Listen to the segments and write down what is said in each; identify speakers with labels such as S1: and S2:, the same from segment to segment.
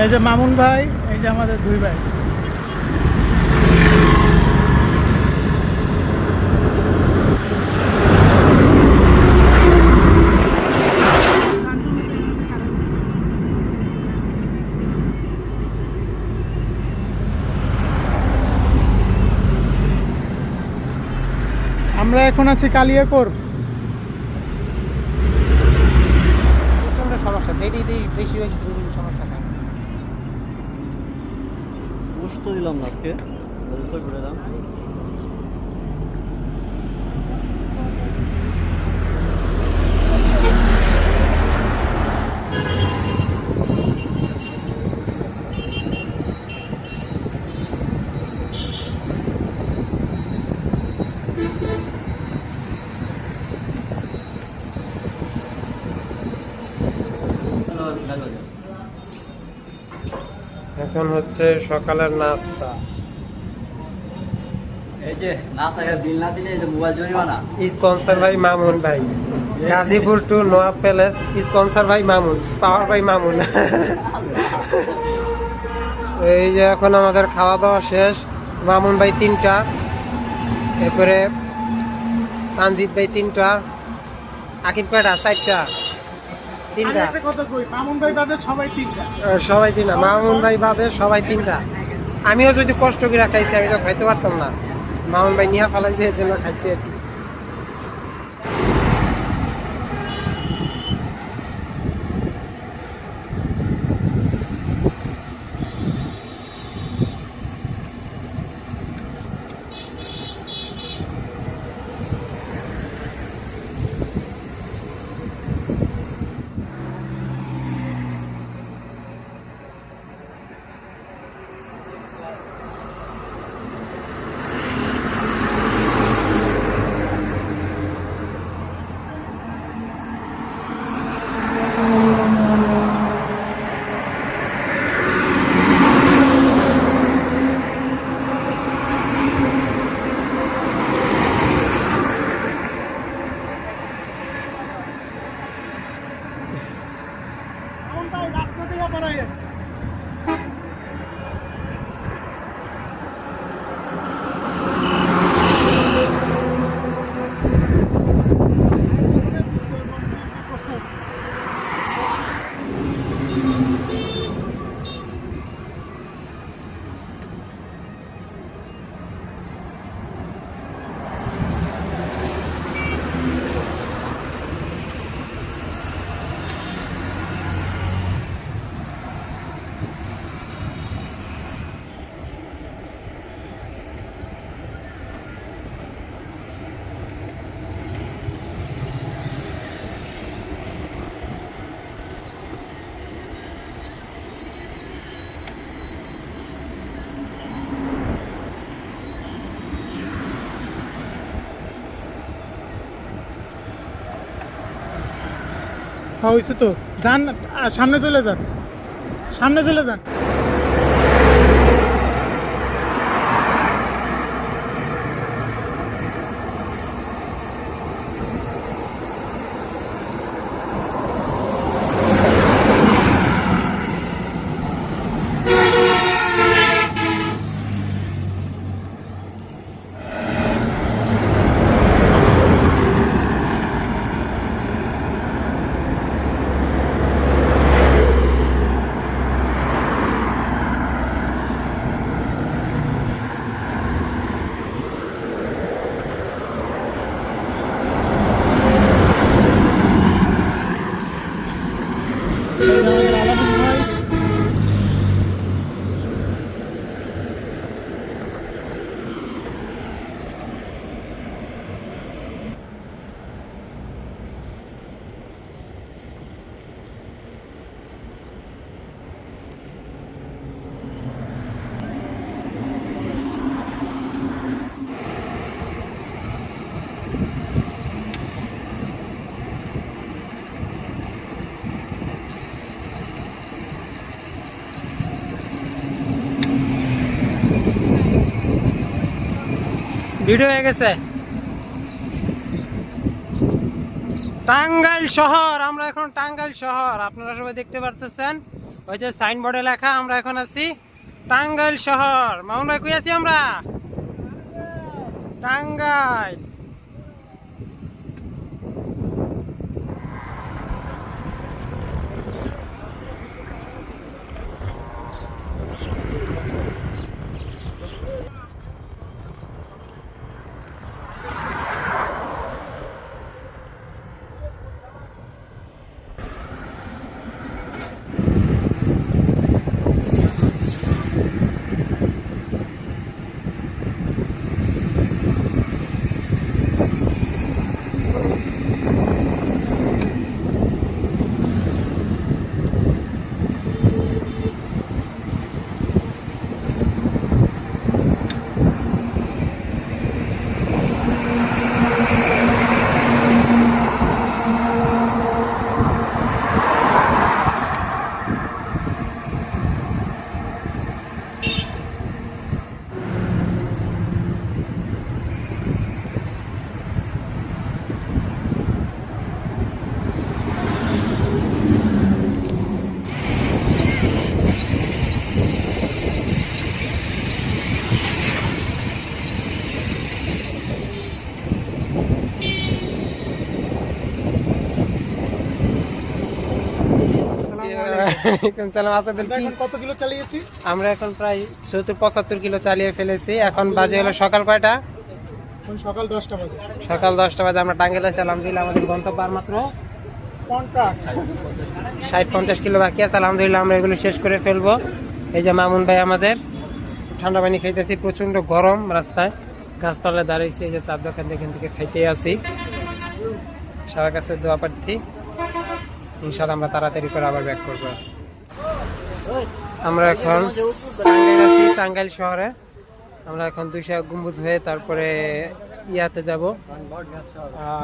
S1: এই যে মামুন ভাই, এই যে আমাদের দুই ভাই। আমরা এখন আছি কালিয়াকোর।
S2: প্রচন্ড সমস্যা, যেটিতেই বেশি সমস্যা থাকে।
S3: বুঝ তো দিলাম না আজকে, ঘুরে দাম।
S2: এখন হচ্ছে সকালের নাস্তা।
S3: এই যে নাস্তা বিল না দিলে এই যে মোবাইল জরিমানা।
S2: স্পন্সর ভাই মামুন ভাই, Gazipur two NOAB palace. Sponsor ভাই মামুন, পাওয়ার ভাই মামুন। এই যে এখন আমাদের খাওয়া দাওয়া শেষ। মামুন ভাই 3টা, এরপরে তানজিৎ ভাই 3টা, আকিব কয়টা? 4টা, 3টা।
S1: মামুন ভাই বাদে সবাই 3টা।
S2: সবাই 3টা, মামুন ভাই বাদে সবাই 3টা। আমিও যদি কষ্ট করে খাইছি, আমি তো খাইতে পারতাম না। মামুন ভাই নিয়ে ফেলাইছে, এর জন্য খাইছি আর কি।
S1: মামুন ভাই রাস্তা দিয়ে বাড়াইয়েন। হ্যাঁ হয়েছে তো, যান সামনে চলে যান, সামনে চলে যান।
S2: ভিডিও হয়ে গেছে। টাঙ্গাইল শহর, আমরা এখন টাঙ্গাইল শহর, আপনারা সবাই দেখতে পারতেছেন। ওই যে সাইনবোর্ডে লেখা আমরা এখন আছি টাঙ্গাইল শহর। মামুন ভাই কই আছি আমরা? টাঙ্গাইল।
S1: কত কিলো চালিয়েছি?
S2: আমরা এখন প্রায় 70-75 কিলো চালিয়ে ফেলেছি। এখন বাজে হলো সকাল কয়টা?
S1: সকাল 10টা বাজে।
S2: সকাল 10টা বাজে আমরা টাঙ্গাইল আছি। আলহামদুলিল্লাহ আমাদের গন্তব্য আর মাত্র 60-50 কিলো বাকি আছে। আলহামদুলিল্লাহ আমরা এগুলো শেষ করে ফেলবো। এই যে মামুন ভাই আমাদের ঠান্ডা পানি খাইতেছি, প্রচন্ড গরম রাস্তায়, গাছতলায় দাঁড়িয়েছি। এই যে চার দোকান এখান থেকে খাইতে আছি। সবার কাছে দোয়া প্রার্থী, ইনশাআল্লাহ আমরা তাড়াতাড়ি করে আবার ব্যাক করবো। আমরা এখন টাঙ্গাইল আছি, টাঙ্গাইল শহরে। আমরা এখন 200 গম্বুজ হয়ে তারপরে ইয়াতে যাব,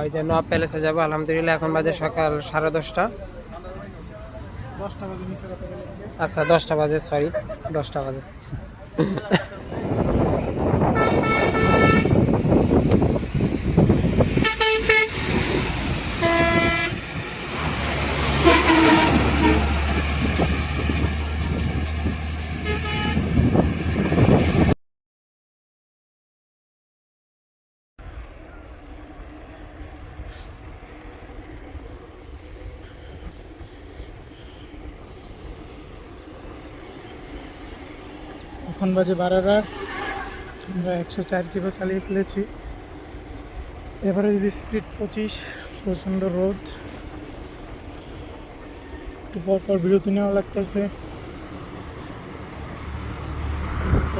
S2: ওই যে নওয়াব প্যালেসে যাব। আলহামদুলিল্লাহ এখন বাজে সকাল 10:30। আচ্ছা 10টা বাজে, সরি 10টা বাজে।
S1: এখন বাজে 12টা। আমরা 104 কিলো চালিয়ে ফেলেছি। Average speed 25। প্রচণ্ড রোদ, একটু পর পর বিরতি নেওয়া লাগতেছে।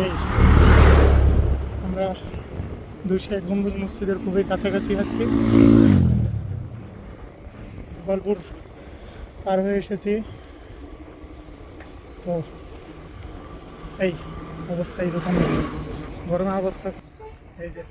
S1: এই আমরা 201 গম্বুজ মসজিদের খুবই কাছাকাছি আছি। গোপালপুর পার হয়ে এসেছি। তো এই অবস্থা এরকম, গরমের অবস্থা। এই যে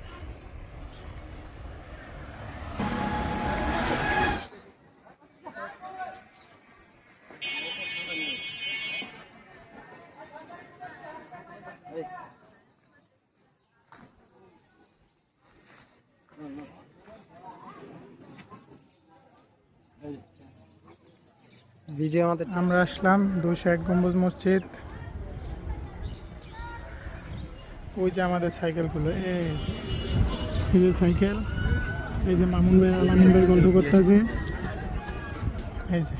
S2: ভিডিও আমাদের
S1: আমরা আসলাম 201 গম্বুজ মসজিদ। ওই যে আমাদের সাইকেলগুলো, এই যে সাইকেল, এই যে মামুন ভাই আলামিন ভাই গল্প করতেছে। এই যে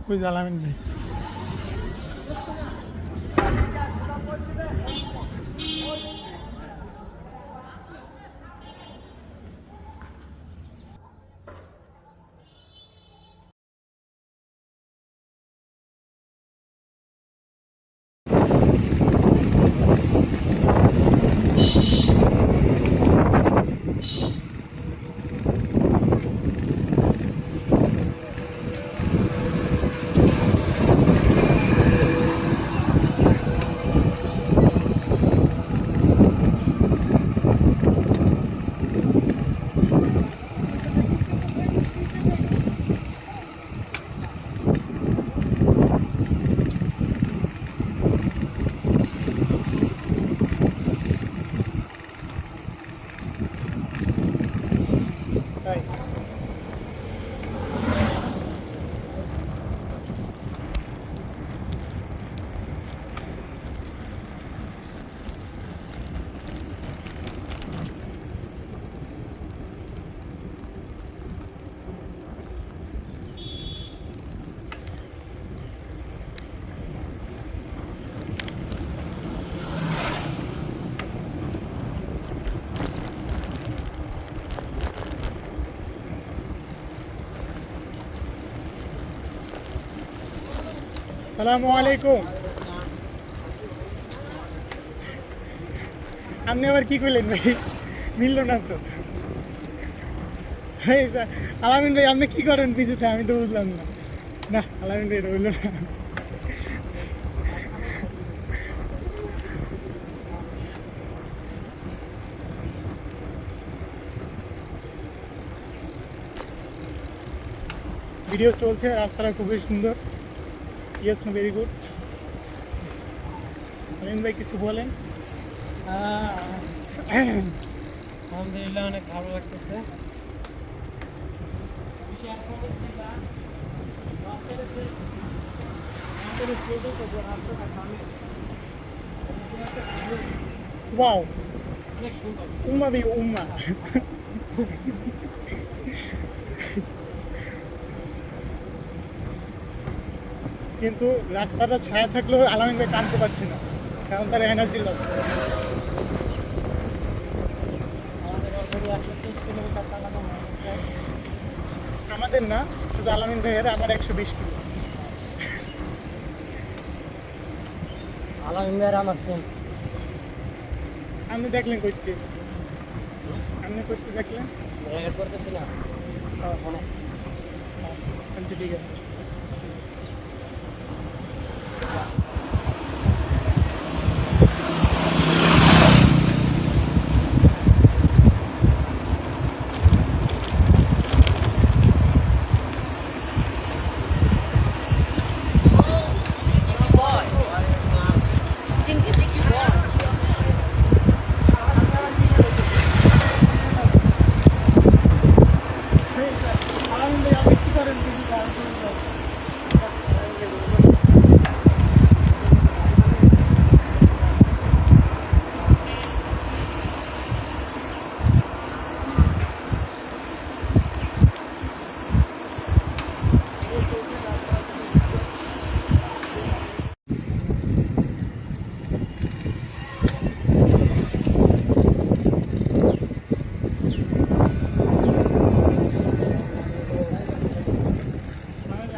S1: ওই যে আলামিন ভাই। আসসালামু আলাইকুম। আপনি আবার কি করলেন ভাই? মিলল না তো। এই স্যার, আলামিন ভাই আপনি কি করেন পিছুতে? আমি তো বুঝলাম না। না আলামিন ভাই রইল না। ভিডিও চলছে, রাস্তাটা খুবই সুন্দর। Yes no very good. Alamin ভাই কিছু বলেন।
S2: আলহামদুলিল্লাহ অনেক ভালো লাগতেছে।
S1: ওয়াও, উম্মা বি উম্মা। কিন্তু রাস্তাটা ছায়া থাকলেও আলামিন ভাই টানতে পারছে না, কারণ তার এনার্জি লস। আমাদের না, শুধু আলামিন ভাইয়ের, আমার 120 কিলো।
S2: আলামিন ভাইয়ের আমার সেম।
S1: আপনি দেখলেন করতে, আপনি করতে দেখলেন।
S2: রেকর্ড করতেছিলাম ফোনে।
S1: আচ্ছা ঠিক আছে। আলামিন ভাই আপনি কি করেন পিছুতে?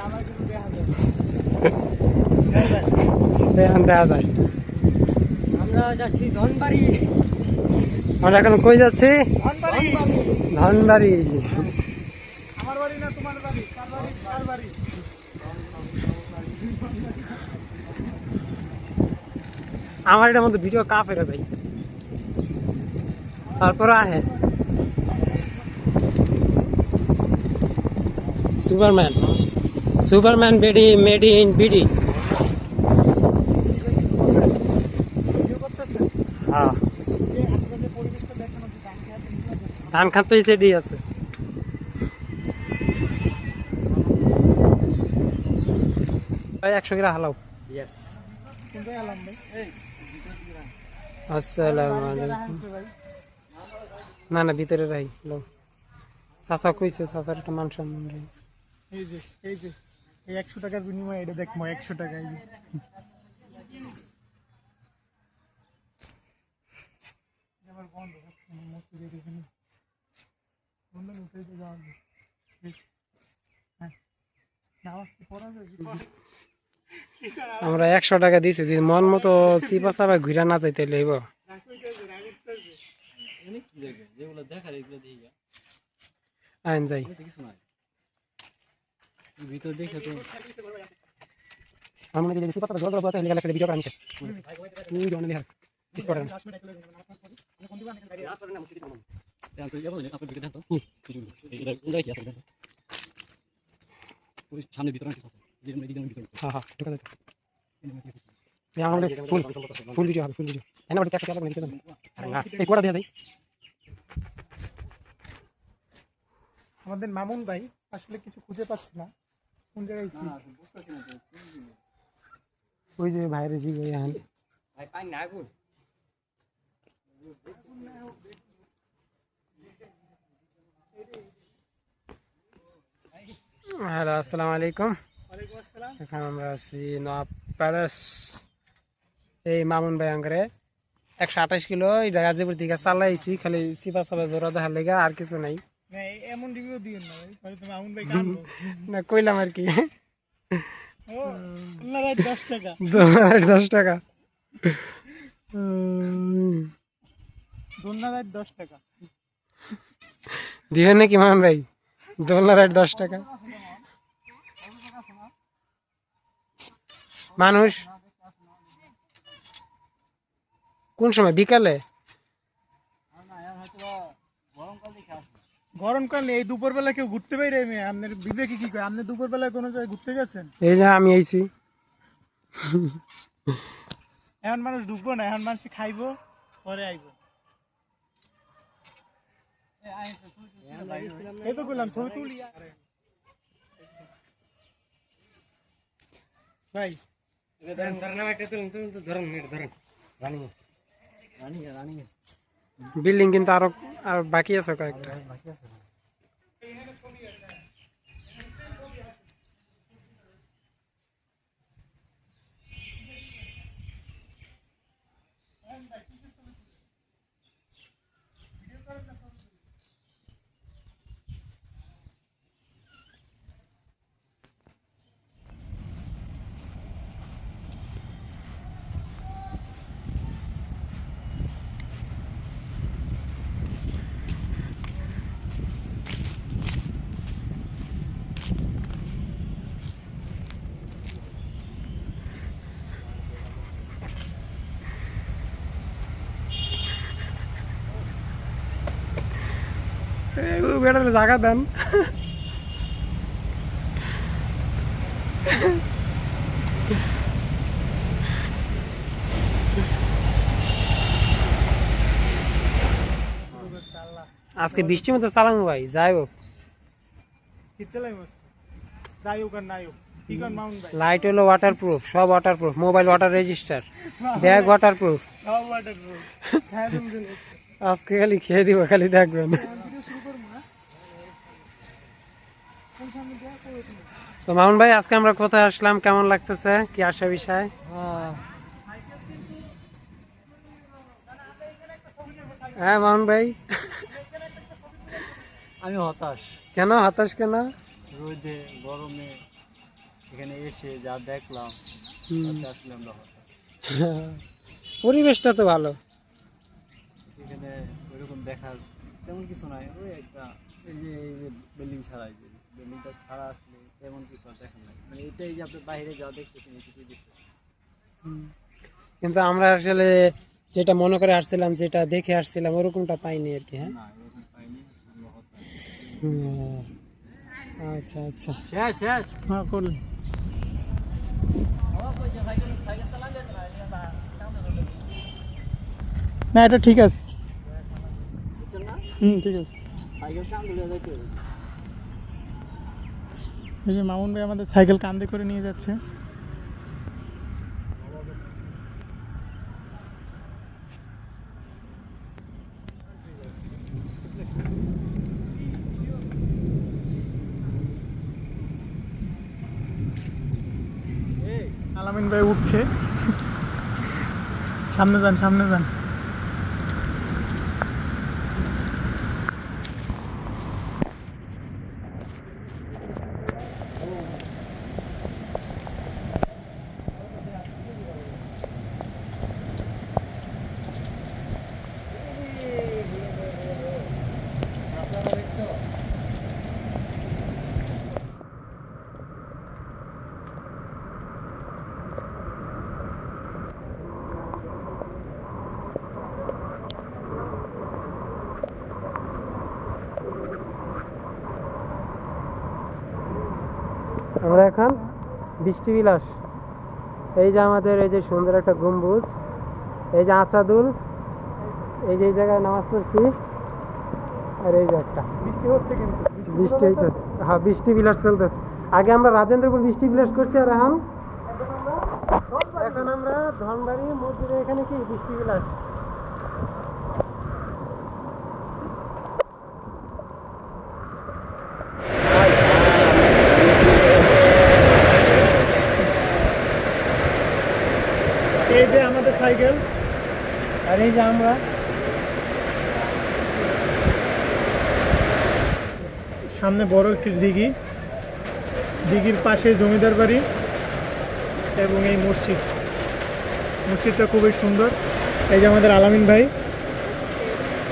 S1: আমার কিছু দেখা যায়।
S2: দেখা যায়। আমরা যাচ্ছি ধনবাড়ি। আমরা এখন কই যাচ্ছি?
S1: ধনবাড়ি।
S2: ধনবাড়ি।
S1: আমার বাড়ি না তোমার বাড়ি? কার বাড়ি? কার বাড়ি?
S2: আমার এটার মধ্যে ভিডিও কাপে রে ভাই। তারপরে আহে সুপারম্যান। সুপারম্যান বেডি মেড ইন বিডি।
S1: ভিডিও করতেছেন?
S2: হ্যাঁ,
S1: এই আশেপাশের পরিবেশটা দেখেন, আপনি গান খেয়ে আছেন, ঠিক আছে?
S2: ধান খাতে সেডি আছে। ভাই 100 গ্রাম হালাও।
S1: কোনটায় এলাম ভাই?
S2: আসসালামু আলাইকুম।
S1: ভাই
S2: না না, ভিতরে রাই লো। চাচা কইছে, চাচার একটা মান সম্মান রাই।
S1: এই যে এই যে এই 100 টাকার বিনিময়ে এটা দেখবো, 100 টাকা। এই যে আমার বন্ধ হচ্ছে না, মসজিদের এখানে বন্ধ উঠে যাওয়া যায়। হ্যাঁ, নামাজ কি পড়া যায়?
S2: আমরা 100 টাকা দিছি, যদি মন মতো চিপা চাপা ঘুরা না যাইতে লইব।
S3: যেগুলো দেখার এগুলো দিয়ে
S2: আইন যাই।
S3: কিছু নাই ভিতর দেখে তো
S2: আমরা যদি চিপা চাপা জল জল বলতে লিখা লাগছে ভিডিও করা নিছে। তুই জন লিখা কিস করে না।
S3: তো যাবো না আপনি দেখে দেন তো এটা কোন জায়গায় আছে দেখেন ওই সামনে ভিতরে আছে যেরকম এদিকে ভিতরে
S2: হ্যাঁ হ্যাঁ, ঢোকা যাবে। এই আমাদের ফুল ফুল ভিডিও হবে, ফুল ভিডিও। এনা বড় একটা লাগবে নিতে দেন। আরে না, এই কোড়া দিয়া যাই।
S1: আমাদের মামুন ভাই আসলে কিছু খুঁজে পাচ্ছে না, কোন জায়গায় কি।
S2: ওই যে বাইরে জি ভাই আন
S3: ভাই পাই না আগুন
S2: হ্যালো, আসসালামু আলাইকুম।
S1: ওয়ালাইকুম আসসালাম।
S2: এখন আমরা আছি নওয়াব প্যালেস। এই মামুন ভাই আঙ্গরে 128 কিলো এই গাজীপুর থেকে চালাইছি, খালি চিপা চাপা জোড়া দেখার লেগে, আর কিছু নাই।
S1: না, এমন রিভিউ দিয়েন না ভাই, তাহলে তো মামুন ভাই কাঁদবো।
S2: না কইলাম আর কি।
S1: দোলনা রাইড 10 টাকা।
S2: দোলনা রাইড 10 টাকা।
S1: দোলনা রাইড 10 টাকা।
S2: দিবেন নাকি মামুন ভাই? দোলনা রাইড 10 টাকা। মানুষ কোন সময়? বিকালে?
S1: গরমকাল এই দুপুরবেলা কেউ ঘুরতে বাইরে মেয়ে আপনার বিবেকে কি কয়? আপনি দুপুরবেলায় কোনো জায়গায় ঘুরতে গেছেন?
S2: এই যে আমি আইছি।
S1: এখন মানুষ ঢুকবো না, এখন মানুষ খাইবো পরে আইবো। এই তো বললাম ছবি তুলি ভাই।
S2: বিল্ডিং কিন্তু আরো আর বাকি আছে কয়েকটা। বেটার জায়গা দেন। আজকে বৃষ্টির মতো চালাঙ্গু ভাই, যাই হোক।
S1: যাই হোক আর নাই হোক, কি করেন মামুন ভাই?
S2: লাইট হলো ওয়াটারপ্রুফ, সব waterproof, mobile water register, bag waterproof.
S1: সব waterproof। খায় দেবেন কেন?
S2: আজকে খালি খেয়ে দিব, খালি দেখবেন। তো মামুন ভাই, আজকে আমরা কোথায় আসলাম, কেমন লাগতেছে, কি আসা বিষয়? হ্যাঁ মামুন ভাই,
S3: আমি হতাশ।
S2: কেন হতাশ কেন?
S3: রোদে গরমে এখানে এসে যা দেখলাম, তাতে আসলে আমরা হতাশ।
S2: পরিবেশটা তো ভালো।
S3: এখানে ওইরকম দেখার তেমন কিছু নাই। ওই একটা এই যে বিল্ডিং ছাড়া, বিল্ডিংটা ছাড়া আসলে তেমন কিছু আর দেখার নাই। মানে এটাই যে আপনি বাইরে যা দেখতেছেন এটুকুই দেখতেছেন।
S2: কিন্তু আমরা আসলে যেটা মনে করে আসছিলাম, যেটা দেখে আসছিলাম, ওরকমটা পাইনি আর কি। হ্যাঁ,
S3: না এরকম পাইনি, আমরা হতাশ।
S2: আচ্ছা আচ্ছা,
S3: শেষ শেষ।
S1: হ্যাঁ করুন। না এটা ঠিক আছে। ঠিক আছে। এই যে মামুন ভাই আমাদের সাইকেল কান্দে করে নিয়ে যাচ্ছে। আলামিন ভাই উঠছে। সামনে যান, সামনে যান।
S2: আমরা এখন বৃষ্টি বিলাস। এই যে আমাদের এই যে সুন্দর একটা গম্বুজ, এই যে আচাদুল, এই যে এই জায়গায় নামাজ পড়ছি, আর এই যে একটা
S1: বৃষ্টি হচ্ছে কিন্তু
S2: বৃষ্টি হইতেছে। হ্যাঁ, বৃষ্টি বিলাস চলতেছে। আগে আমরা রাজেন্দ্রপুর বৃষ্টি বিলাস করছি, আর এখন আমরা ধনবাড়ি মসজিদে এখানে কি বৃষ্টি বিলাস।
S1: এই যে আমাদের সাইকেল,
S2: আর এই যে আমরা
S1: সামনে বড় একটি দিঘি, দিঘির পাশে জমিদার বাড়ি। এবং এই মসজিদটা খুবই সুন্দর। এই যে আমাদের আলামিন ভাই,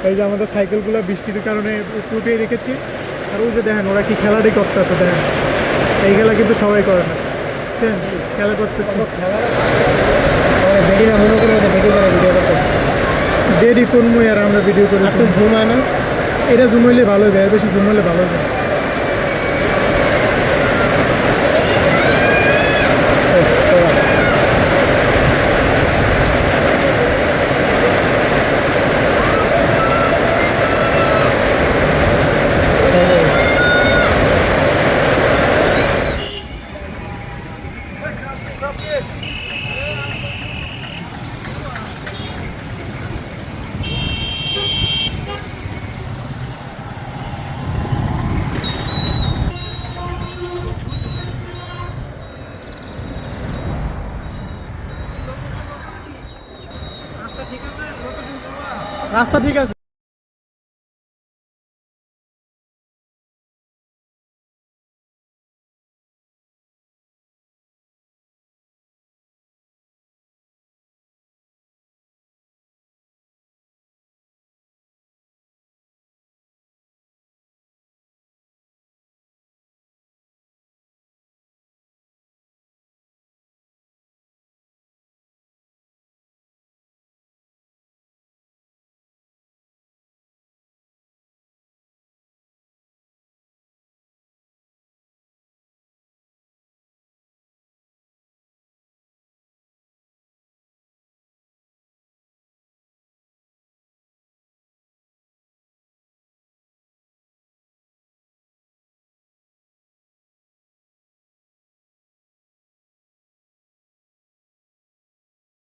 S1: এই যে আমাদের সাইকেলগুলো বৃষ্টির কারণে উঠিয়ে রেখেছি। আর ওই যে দেখেন ওরা কি খেলাটি করতেছে, দেখেন এই খেলা কিন্তু সবাই করে না, বুঝছেন? খেলা করতেছে দেরি করবো আর আমরা ভিডিও করি, জুম হয় না, এটা জুম হইলে ভালো হবে, আর বেশি জুম হলে ভালো হবে। রাস্তা ঠিক আছে।